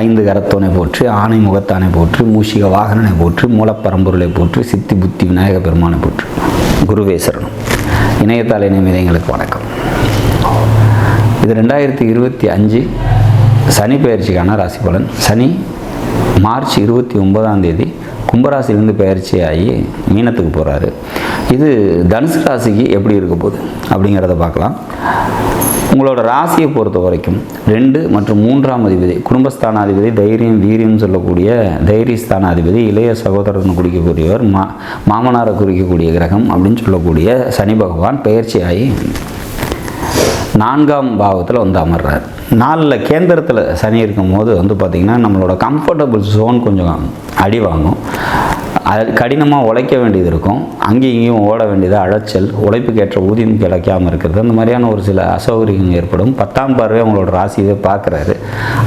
ஐந்து கரத்தோனை போற்றி, ஆணை முகத்தானை போற்றி, மூஷிக வாகனனை போற்றி, மூலப்பரம்பொருளை போற்றி, சித்தி புத்தி விநாயக பெருமானை போற்றி. குருவே சரணம். இணையத்தால் இணையங்களுக்கு வணக்கம். இது 2025 சனி பயிற்சிக்கான ராசி பலன். சனி மார்ச் 29 கும்பராசிலிருந்து பயிற்சியாகி மீனத்துக்கு போகிறாரு. இது தனுசு ராசிக்கு எப்படி இருக்க போகுது அப்படிங்கிறத பார்க்கலாம். உங்களோட ராசியை பொறுத்த வரைக்கும் 2 மற்றும் 3ஆம் அதிபதி, குடும்பஸ்தானாதிபதி, தைரியம் வீரியம் சொல்லக்கூடிய தைரியஸ்தானாதிபதி, இளைய சகோதரன் குறிக்கக்கூடியவர், மாமனாரை குறிக்கக்கூடிய கிரகம் அப்படின்னு சொல்லக்கூடிய சனி பகவான் பயிற்சியாகி 4ஆம் பாவத்தில் வந்து அமர்றார். 4 கேந்திரத்தில் சனி இருக்கும் போது பார்த்திங்கன்னா நம்மளோட கம்ஃபர்டபுள் ஜோன் கொஞ்சம் அடி வாங்கும். அது கடினமாக உழைக்க வேண்டியது இருக்கும். அங்கேயும் இங்கேயும் ஓட வேண்டியது, அழைச்சல், உழைப்புக்கேற்ற ஊதியம் கிடைக்காமல் இருக்கிறது, அந்த மாதிரியான ஒரு சில அசௌகரியங்கள் ஏற்படும். 10ஆம் பார்வை அவங்களோட ராசியை பார்க்குறாரு.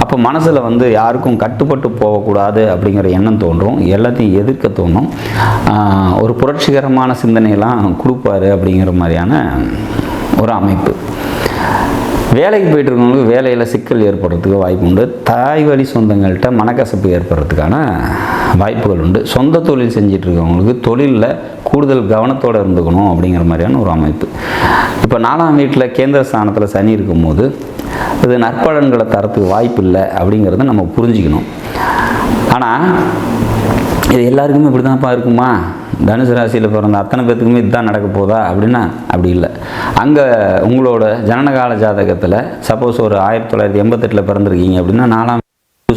அப்போ மனசில் யாருக்கும் கட்டுப்பட்டு போகக்கூடாது அப்படிங்கிற எண்ணம் தோன்றும். எல்லாத்தையும் எதிர்க்க தோணும். ஒரு புரட்சிகரமான சிந்தனையெல்லாம் கொடுப்பாரு அப்படிங்கிற மாதிரியான ஒரு அமைப்பு. வேலைக்கு போயிட்டு இருக்கவங்களுக்கு வேலையில் சிக்கல் ஏற்படுறதுக்கு வாய்ப்பு உண்டு. தாய் வழி சொந்தங்கள்கிட்ட மனக்கசப்பு ஏற்படுறதுக்கான வாய்ப்புகள் உண்டு. சொந்த தொழில் செஞ்சிட்டு இருக்கவங்களுக்கு தொழிலில் கூடுதல் கவனத்தோடு இருந்துக்கணும் அப்படிங்கிற மாதிரியான ஒரு அமைப்பு. இப்போ 4ஆம் வீட்டில் கேந்திர ஸ்தானத்தில் சனி இருக்கும்போது இது நற்பலன்களை தரத்துக்கு வாய்ப்பு இல்லை அப்படிங்கிறத நம்ம புரிஞ்சுக்கணும். ஆனால் இது எல்லாருக்குமே இப்படி தான்ப்பா இருக்குமா? தனுசு ராசியில் பிறந்த அத்தனை பேர்த்துக்குமே இதுதான் நடக்க போதா அப்படின்னா அப்படி இல்லை. அங்கே உங்களோட ஜனனகால ஜாதகத்தில் சப்போஸ் ஒரு 1988 பிறந்திருக்கீங்க அப்படின்னா 4ஆம்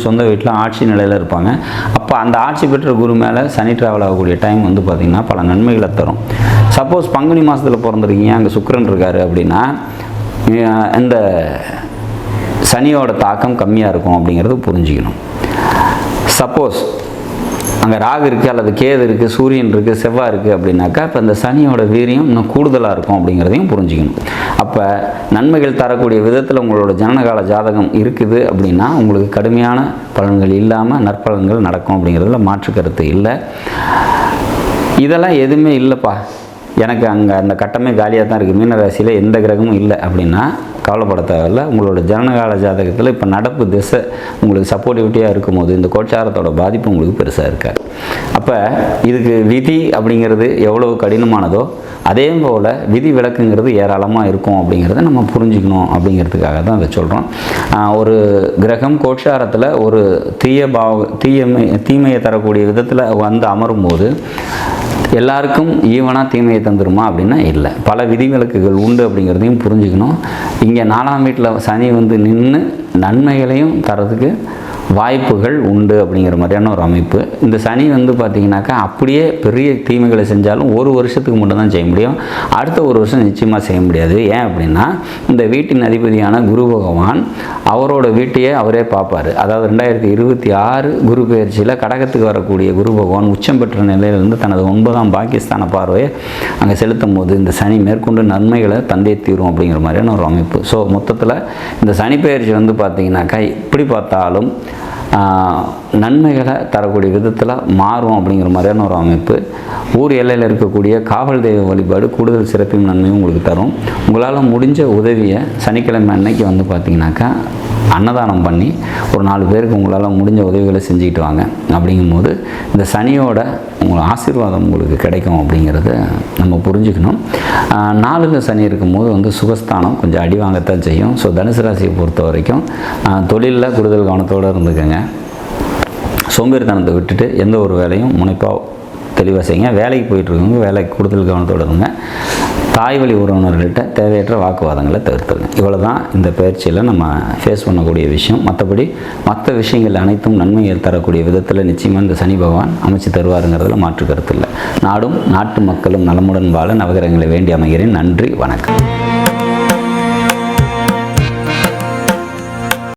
சொந்த வீட்டில் ஆட்சி நிலையில் இருப்பாங்க. அப்போ அந்த ஆட்சி பெற்ற குரு மேலே சனி ட்ராவல் ஆகக்கூடிய டைம் பார்த்திங்கன்னா பல நன்மைகளை தரும். சப்போஸ் பங்குனி மாதத்தில் பிறந்திருக்கீங்க, அங்கே சுக்கிரன் இருக்கார் அப்படின்னா இந்த சனியோட தாக்கம் கம்மியாக இருக்கும் அப்படிங்கிறது புரிஞ்சுக்கணும். சப்போஸ் அங்கே ராகு இருக்குது அல்லது கேது இருக்குது, சூரியன் இருக்குது, செவ்வாய் இருக்குது அப்படின்னாக்கா இப்போ இந்த சனியோட வீரியம் இன்னும் கூடுதலாக இருக்கும் அப்படிங்கிறதையும் புரிஞ்சுக்கணும். அப்போ நன்மைகள் தரக்கூடிய விதத்தில் உங்களோட ஜனனகால ஜாதகம் இருக்குது அப்படின்னா உங்களுக்கு கடுமையான பலன்கள் இல்லாமல் நற்பலன்கள் நடக்கும் அப்படிங்கிறதுல மாற்று கருத்து இல்லை. இதெல்லாம் எதுவுமே இல்லைப்பா, எனக்கு அங்கே அந்த கட்டமே காலியாக தான் இருக்குது, மீனராசியில் எந்த கிரகமும் இல்லை அப்படின்னா கவலைப்பட தேவையில்லை. உங்களோட ஜனனகால ஜாதகத்தில் இப்போ நடப்பு திசை உங்களுக்கு சப்போர்ட்டிவிட்டியாக இருக்கும்போது இந்த கோச்சாரத்தோட பாதிப்பு உங்களுக்கு பெருசாக இருக்காது. அப்போ இதுக்கு விதி அப்படிங்கிறது எவ்வளோ கடினமானதோ அதே போல் விதி விலக்குங்கிறது ஏராளமாக இருக்கும் அப்படிங்கிறத நம்ம புரிஞ்சுக்கணும் அப்படிங்கிறதுக்காக தான் அதை சொல்கிறோம். ஒரு கிரகம் கோச்சாரத்தில் ஒரு தீமையை தரக்கூடிய விதத்தில் அமரும் போது எல்லாருக்கும் ஈவனாக தீமையை தந்துருமா அப்படின்னா இல்லை, பல விதிவிலக்குகள் உண்டு அப்படிங்கிறதையும் புரிஞ்சுக்கணும். இங்கே 4ஆம் வீட்டில் சனி நின்று நன்மைகளையும் தரதுக்கு வாய்ப்புகள் உண்டு அப்படிங்கிற மாதிரியான ஒரு அமைப்பு. இந்த சனி பார்த்திங்கனாக்கா அப்படியே பெரிய தீமைகளை செஞ்சாலும் ஒரு வருஷத்துக்கு மட்டும் தான் செய்ய முடியும், அடுத்த ஒரு வருஷம் நிச்சயமாக செய்ய முடியாது. ஏன் அப்படின்னா இந்த வீட்டின் அதிபதியான குரு பகவான் அவரோட வீட்டையே அவரே பார்ப்பார். அதாவது 2026 குரு பயிற்சியில் கடகத்துக்கு வரக்கூடிய குரு பகவான் உச்சம் பெற்ற நிலையிலிருந்து தனது 9ஆம் பாகிஸ்தான பார்வையை அங்கே செலுத்தும் போது இந்த சனி மேற்கொண்டு நன்மைகளை தந்தே தீரும் அப்படிங்கிற மாதிரியான ஒரு அமைப்பு. ஸோ மொத்தத்தில் இந்த சனி பயிற்சி பார்த்திங்கனாக்கா எப்படி பார்த்தாலும் நன்மைகளை தரக்கூடிய விதத்தில் மாறும் அப்படிங்கிற மாதிரியான ஒரு அமைப்பு. ஊர் எல்லையில் இருக்கக்கூடிய காவல் தெய்வ வழிபாடு கூடுதல் சிறப்பையும் நன்மையும் உங்களுக்கு தரும். உங்களால் முடிஞ்ச உதவியை சனிக்கிழமை அன்னைக்கு பார்த்திங்கனாக்கா அன்னதானம் பண்ணி ஒரு 4 பேருக்கு உங்களால் முடிஞ்ச உதவிகளை செஞ்சுக்கிட்டு வாங்க. அப்படிங்கும்போது இந்த சனியோட உங்கள் ஆசீர்வாதம் உங்களுக்கு கிடைக்கும் அப்படிங்கிறத நம்ம புரிஞ்சுக்கணும். 4ல் சனி இருக்கும்போது சுகஸ்தானம் கொஞ்சம் அடி வாங்கத்தான் செய்யும். ஸோ தனுசு ராசியை பொறுத்த வரைக்கும் தொழிலில் கூடுதல் கவனத்தோடு இருந்துக்கங்க. சோம்பேறித்தனத்தை விட்டுட்டு எந்த ஒரு வேலையும் முனைப்பாக தெளிவாக செய்யுங்க. வேலைக்கு போயிட்டுருக்கவங்க வேலைக்கு கூடுதல் கவனத்தோடு இருங்க. தாய் வழி உறவினர்கள்ட்ட தேவையற்ற வாக்குவாதங்களை தவிர்த்துருங்க. இவ்வளோ தான் இந்த பயிற்சியில் நம்ம ஃபேஸ் பண்ணக்கூடிய விஷயம். மற்ற விஷயங்கள் அனைத்தும் நன்மைகள் தரக்கூடிய விதத்தில் நிச்சயமாக இந்த சனி பகவான் அமைச்சு தருவாருங்கிறதுல மாற்று கருத்து இல்லை. நாடும் நாட்டு மக்களும் நலமுடன் வாழ நவகிரகங்களை வேண்டி அமைகிறேன். நன்றி, வணக்கம்.